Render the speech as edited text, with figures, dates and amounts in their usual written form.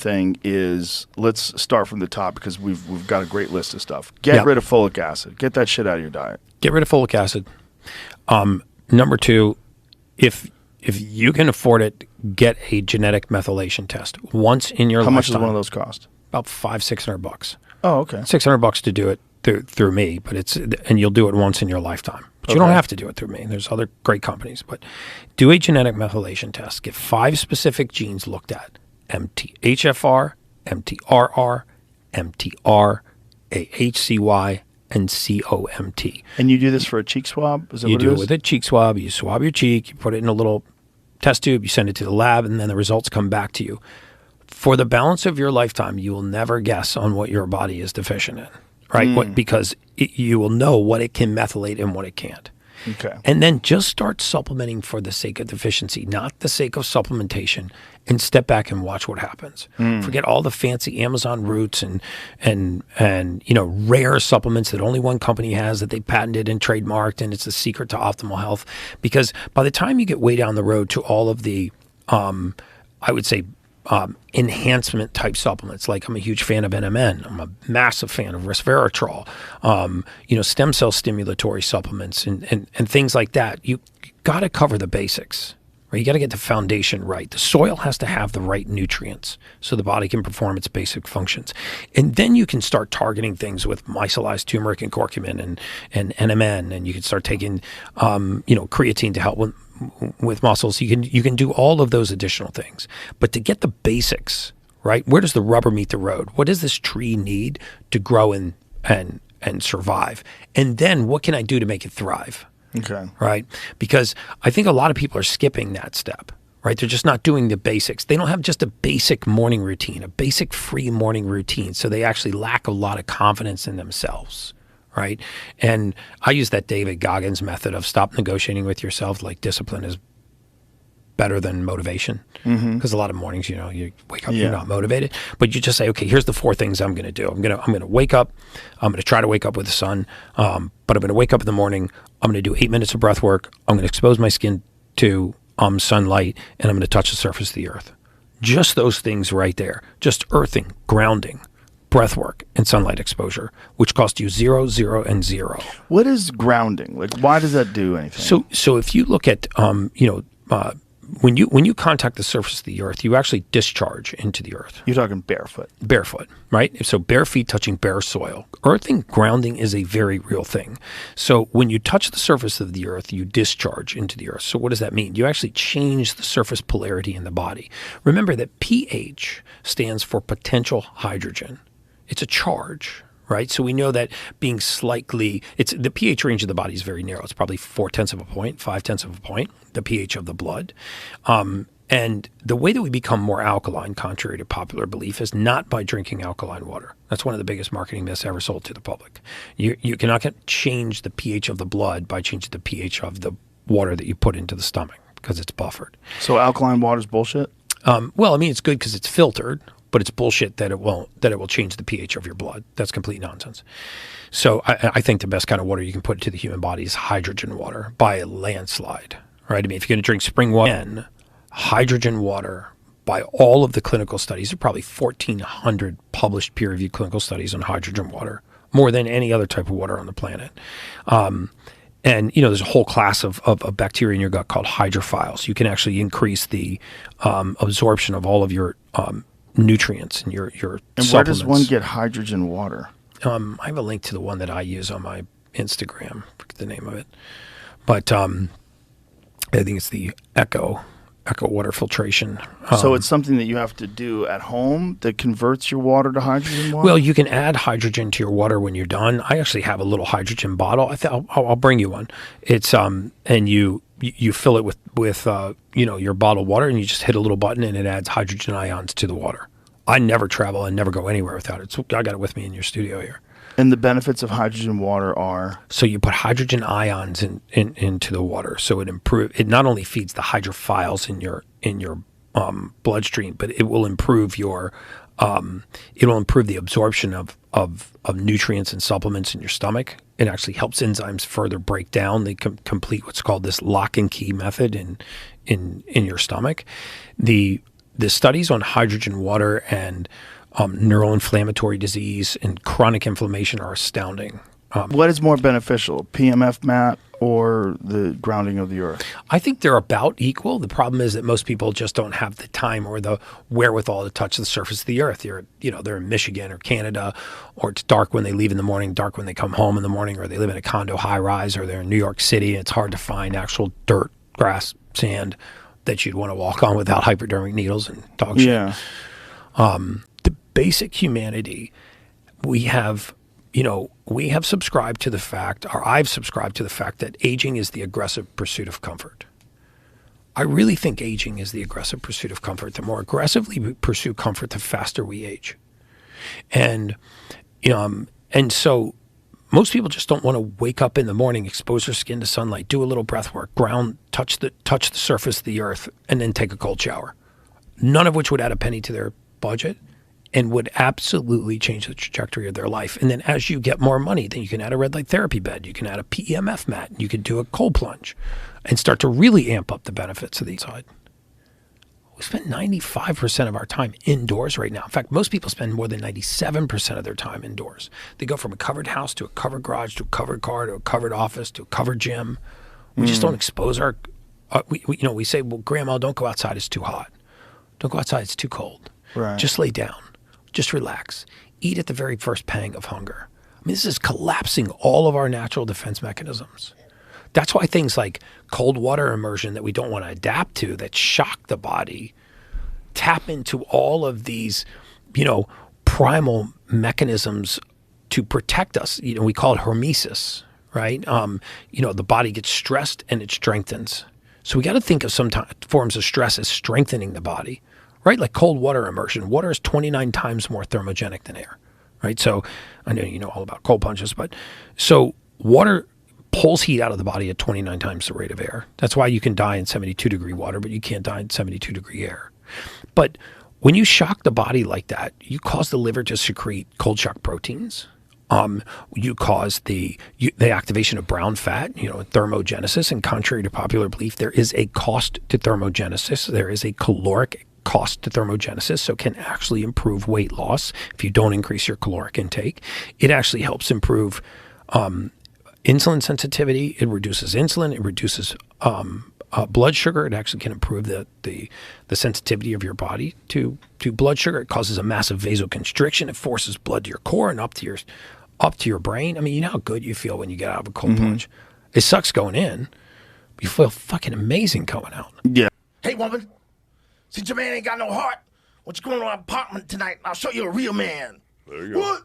thing is, let's start from the top because we've got a great list of stuff. Get rid of folic acid. Get that shit out of your diet. Get rid of folic acid. Number 2, if you can afford it, get a genetic methylation test once in your lifetime. How much does one of those cost? About $500-$600. Oh, okay. $600 to do it through me, and you'll do it once in your lifetime. But you don't have to do it through me. There's other great companies, but do a genetic methylation test. Get 5 specific genes looked at: MTHFR, MTRR, MTR, AHCY, and COMT. And you do this for a cheek swab? Is that you what do it it is? with a cheek swab. You swab your cheek, you put it in a little test tube, you send it to the lab, and then the results come back to you. For the balance of your lifetime, you will never guess on what your body is deficient in, right? Because you will know what it can methylate and what it can't. Okay. And then just start supplementing for the sake of deficiency, not the sake of supplementation, and step back and watch what happens. Forget all the fancy Amazon roots and rare supplements that only one company has that they patented and trademarked, and it's the secret to optimal health. Because by the time you get way down the road to all of the, I would say, enhancement type supplements, like I'm a huge fan of NMN. I'm a massive fan of resveratrol, stem cell stimulatory supplements and things like that. You got to cover the basics, right? You got to get the foundation right. The soil has to have the right nutrients so the body can perform its basic functions. And then you can start targeting things with micellized turmeric and curcumin and NMN, and you can start taking, creatine to help with muscles. You can do all of those additional things, but to get the basics right, where does the rubber meet the road? What does this tree need to grow and survive? And then what can I do to make it thrive? Okay. Right? Because I think a lot of people are skipping that step, right? They're just not doing the basics. They don't have just a basic morning routine, a basic free morning routine. So they actually lack a lot of confidence in themselves. Right. And I use that David Goggins method of stop negotiating with yourself. Like, discipline is better than motivation. Because a lot of mornings, you wake up, you're not motivated, but you just say, okay, here's the 4 things I'm going to do. I'm going to wake up. I'm going to try to wake up with the sun. But I'm going to wake up in the morning. I'm going to do 8 minutes of breath work. I'm going to expose my skin to sunlight, and I'm going to touch the surface of the earth. Just those things right there. Just earthing, grounding, breath work, and sunlight exposure, which cost you 0, 0, and 0. What is grounding? Like, why does that do anything? So if you look at, when you contact the surface of the earth, you actually discharge into the earth. You're talking barefoot. Barefoot, right? So bare feet touching bare soil. Earthing, grounding is a very real thing. So when you touch the surface of the earth, you discharge into the earth. So what does that mean? You actually change the surface polarity in the body. Remember that pH stands for potential hydrogen. It's a charge, right? So we know that being slightly, the pH range of the body is very narrow. It's probably 0.4 of a point, 0.5 of a point, the pH of the blood. And the way that we become more alkaline, contrary to popular belief, is not by drinking alkaline water. That's one of the biggest marketing myths ever sold to the public. You cannot change the pH of the blood by changing the pH of the water that you put into the stomach, because it's buffered. So alkaline water is bullshit? Well, I mean, it's good because it's filtered, but it's bullshit that it will change the pH of your blood. That's complete nonsense. So I think the best kind of water you can put into the human body is hydrogen water by a landslide, right? I mean, if you're going to drink spring water, hydrogen water, by all of the clinical studies, there are probably 1,400 published peer-reviewed clinical studies on hydrogen water, more than any other type of water on the planet. And, there's a whole class of bacteria in your gut called hydrophiles. You can actually increase the absorption of all of your nutrients and your and supplements. Where does one get hydrogen water? I have a link to the one that I use on my Instagram. I forget the name of it, but I think it's the Echo water filtration. So it's something that you have to do at home that converts your water to hydrogen water? Well, you can add hydrogen to your water when you're done. I actually have a little hydrogen bottle. I'll bring you one. It's and you fill it with your bottled water, and you just hit a little button and it adds hydrogen ions to the water. I never travel and never go anywhere without it. So I got it with me in your studio here. And the benefits of hydrogen water are? So you put hydrogen ions into the water. So it not only feeds the hydrophiles in your bloodstream, but it will improve the absorption of nutrients and supplements in your stomach. It actually helps enzymes further break down. They complete what's called this lock and key method in your stomach. The the studies on hydrogen water and neuroinflammatory disease and chronic inflammation are astounding. What is more beneficial, PMF mat or the grounding of the earth? I think they're about equal. The problem is that most people just don't have the time or the wherewithal to touch the surface of the earth. They're in Michigan or Canada, or it's dark when they leave in the morning, dark when they come home in the morning, or they live in a condo high rise, or they're in New York City. And it's hard to find actual dirt, grass, sand that you'd want to walk on without hypodermic needles and dog shit. Yeah. The basic humanity, we have subscribed to the fact, or I've subscribed to the fact that aging is the aggressive pursuit of comfort. I really think aging is the aggressive pursuit of comfort. The more aggressively we pursue comfort, the faster we age. And so most people just don't want to wake up in the morning, expose their skin to sunlight, do a little breath work, ground, touch the surface of the earth, and then take a cold shower. None of which would add a penny to their budget and would absolutely change the trajectory of their life. And then as you get more money, then you can add a red light therapy bed, you can add a PEMF mat, you can do a cold plunge and start to really amp up the benefits of the side. We spend 95% of our time indoors right now. In fact, most people spend more than 97% of their time indoors. They go from a covered house to a covered garage to a covered car to a covered office to a covered gym. We just don't expose our, we say, well, Grandma, don't go outside, it's too hot. Don't go outside, it's too cold. Right. Just lay down. Just relax. Eat at the very first pang of hunger. I mean, this is collapsing all of our natural defense mechanisms. That's why things like cold water immersion that we don't want to adapt to, that shock the body, tap into all of these, primal mechanisms to protect us. We call it hormesis, right? The body gets stressed and it strengthens. So we got to think of some forms of stress as strengthening the body. Right, like cold water immersion. Water is 29 times more thermogenic than air, right? So I know you know all about cold plunges, but so water pulls heat out of the body at 29 times the rate of air. That's why you can die in 72-degree water, but you can't die in 72-degree air. But when you shock the body like that, you cause the liver to secrete cold shock proteins. You cause the activation of brown fat, thermogenesis. And contrary to popular belief, there is a cost to thermogenesis. There is a caloric cost to thermogenesis, so it can actually improve weight loss if you don't increase your caloric intake. It actually helps improve insulin sensitivity. It reduces insulin. It reduces blood sugar. It actually can improve the sensitivity of your body to blood sugar. It causes a massive vasoconstriction. It forces blood to your core and up to your brain. I mean, you know how good you feel when you get out of a cold plunge. It sucks going in, but you feel fucking amazing coming out. Yeah. Hey, woman. Since your man ain't got no heart, why don't you go to our apartment tonight? I'll show you a real man. There you go. What?